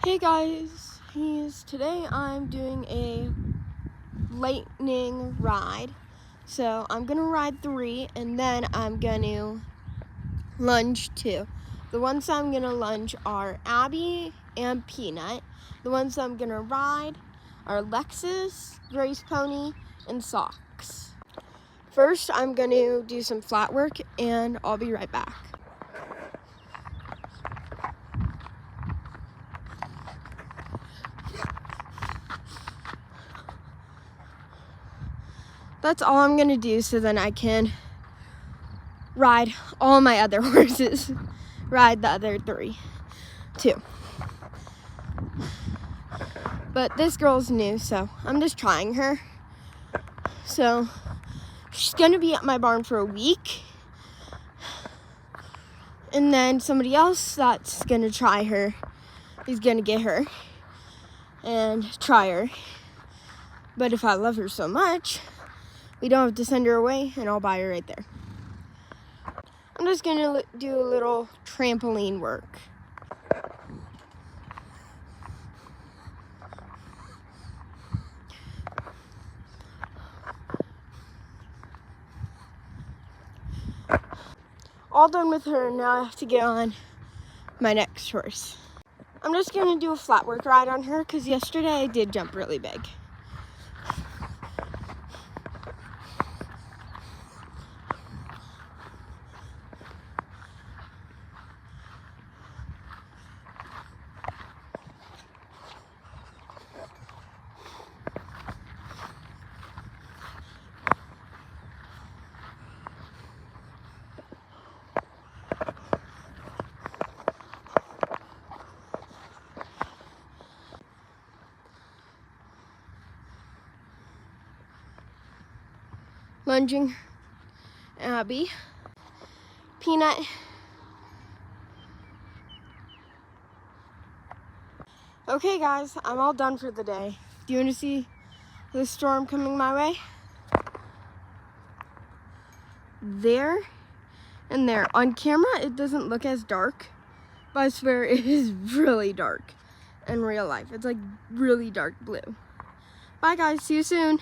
Hey guys, today I'm doing a lightning ride. So I'm gonna ride 3 and then I'm gonna lunge 2. The ones I'm gonna lunge are Abby and Peanut. The ones I'm gonna ride are Lexus, Grace Pony, and Socks. First, I'm gonna do some flat work and I'll be right back. That's all I'm gonna do so then I can ride all my other horses. Ride the other 3 too. But this girl's new, so I'm just trying her. So she's gonna be at my barn for a week. And then somebody else that's gonna try her is gonna get her and try her. But if I love her so much, we don't have to send her away and I'll buy her right there. I'm just gonna do a little trampoline work. All done with her, now I have to get on my next horse. I'm just gonna do a flat work ride on her because yesterday I did jump really big. Lunging Abby, Peanut, okay guys, I'm all done for the day. Do you want to see the storm coming my way? There and there. On camera it doesn't look as dark, but I swear it is really dark in real life. It's like really dark blue. Bye guys, see you soon.